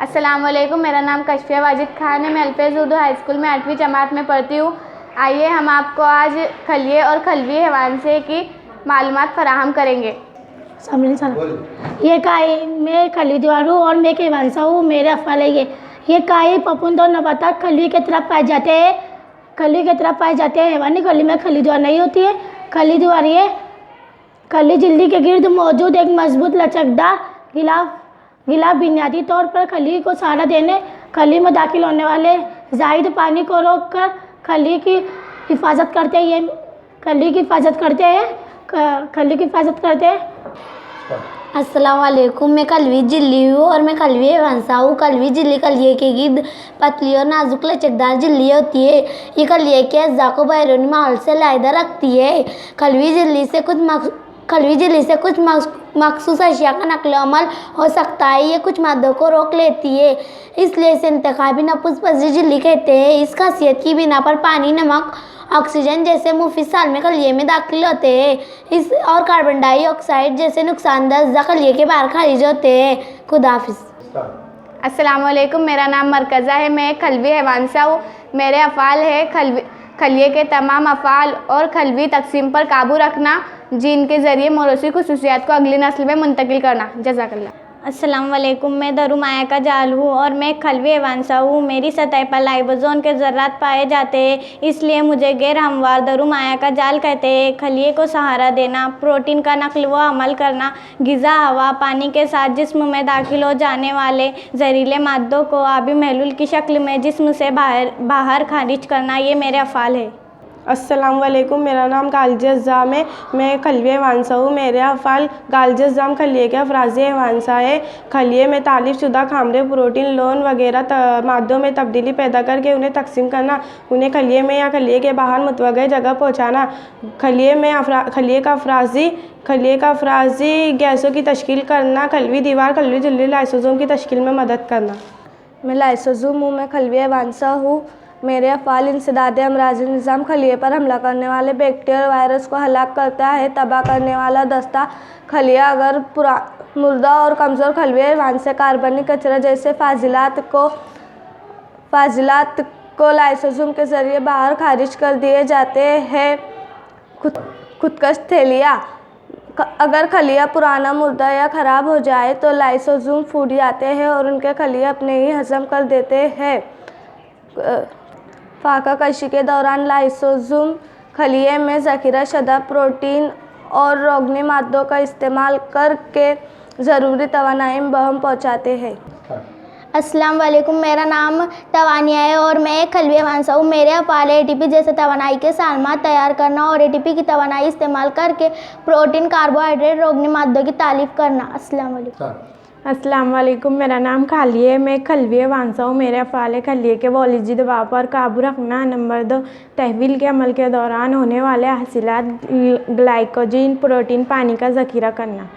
अस्सलाम वालेकुम। मेरा नाम कशफिया वाजिद खान है। मैं अल्फेज़ उर्दू हाई स्कूल में 8वीं जमात में पढ़ती हूँ। आइए हम आपको आज खलिए और खलवी हैवानसे की मालूमात फराहम करेंगे। ये काई मैं खली द्वारू और मैं के हैवानसा हूँ। मेरे अफ़ाल है ये काई पपुंद और नबातात खली की तरफ पाए जाते हैं। खली की तरफ पाए जाते हैं। हैवानी खली में खली द्वार नहीं होती है। खली द्वार ये खली जल्दी के गिर्द मौजूद एक मजबूत लचकदार गिलाफ बुनियादी तौर पर खली को सहारा देने, खली में दाखिल होने वाले ज़ायद पानी को रोककर खली की हिफाजत करते हैं। खली की हिफाजत करते हैं। अस्सलाम वालेकुम। मैं कलवी झिल्ली हूँ और मैं खलवी हैवानसा हूँ। कलवी झिल्ली खलिए के गिर्द पतली और नाजुक लचकदार झिल्ली होती है। ये खलिए के अज्जा को बैरूनी माहौल से अलहदा रखती है। खलवी झिल्ली से कुछ मखसूस अशिया का नकल अमल हो सकता है। ये कुछ मादों को रोक लेती है, इसलिए इसे इंतखाबी नपुंस पजरी झिल्ली कहते हैं। इस खासियत की बिना पर पानी, नमक, ऑक्सीजन जैसे मुफीद सालमे खलिए में दाखिल होते हैं और कार्बन डाइऑक्साइड जैसे नुकसानदह अज्जा खलिए के बाहर खारिज होते हैं। खुदा हाफिज़। अस्सलाम वालेकुम। मेरा नाम मरकज़ा है। मैं एक खलवी हैवानसा हूँ। मेरे अफ़ाल है खलिए के तमाम अफ़ाल और खलवी तकसीम पर काबू रखना, जीन के ज़रिए मौरूसी खुसूसियात को अगली नस्ल में मुंतकिल करना। जज़ाकल्लाह। अस्सलाम वालेकुम। मैं दरुमाया का जाल हूँ और मैं खलवी हैवानसा हूँ। मेरी सतह पर लाइबोसोम के ज़र्रात पाए जाते हैं, इसलिए मुझे गैर हमवार दरुमाया का जाल कहते हैं। खलिए को सहारा देना, प्रोटीन का नकल व अमल करना, ग़िज़ा, हवा, पानी के साथ जिस्म में दाखिल हो जाने वाले जहरीले मादों को आबी महलूल की शक्ल में जिस्म से बाहर खारिज करना, ये मेरे अफ़ाल है। अस्सलाम वालेकुम। मेरा नाम गालिज अज़्ज़ाम है। मैं खलवी हैवानसा हूँ। मेरे अफ़ाल गालिज अज़्ज़ाम खलिए के अफराज़ी हैवानसा है। खलिए में तालीफ शुदा खामरे, प्रोटीन, लोन वगैरह मादों में तब्दीली पैदा करके उन्हें तकसीम करना, उन्हें खलिए में या खलिए के बाहर मुतवग्गा जगह पहुँचाना। खलिए का अफराज़ी गैसों की तश्कील करना। खलवी दीवार, खलवी झिल्ली, लाइसोसोम की तश्कील में मदद करना। मैं लाइसोसोम हूँ। मैं खलवी हैवानसा हूँ। मेरे अफ़ाल इंसदादे अमराज़ निज़ाम खलिए पर हमला करने वाले बैक्टीरिया और वायरस को हलाक करता है। तबाह करने वाला दस्ता खलिया अगर मुर्दा और कमज़ोर खलवी हैवानसे कार्बनिक कचरा जैसे फाजिलात को लाइसोसोम के ज़रिए बाहर खारिज कर दिए जाते हैं। खुदकश थैलिया, अगर खलिया पुराना, मुर्दा या ख़राब हो जाए तो लाइसोसोम फूट जाते हैं और उनके खलिया अपने ही हज़म कर देते हैं। फाका कशी के दौरान लाइसोसोम खलिए में ज़ख़ीरा शुदा प्रोटीन और रोगनी मादों का इस्तेमाल करके ज़रूरी तवानाई बहम पहुँचाते हैं। अस्सलाम वालेकुम। मेरा नाम तवानिया है और मैं एक खलवी हैवानसा हूँ। मेरे अफ़ाल एटीपी जैसे तवानाई के सालमात तैयार करना और एटीपी की तवानाई इस्तेमाल करके प्रोटीन, कार्बोहाइड्रेट, रोगनी मादों की तालीफ़ करना। अस्सलाम वालेकुम। मेरा नाम खालिए है। मैं खलवी हैवानसा हूँ। मेरे अफ़ाल खलिए के वॉलिजी दबाव पर काबू रखना। नंबर 2, तहवील के अमल के दौरान होने वाले हासिलात, ग्लाइकोजन, प्रोटीन, पानी का ज़ख़ीरा करना।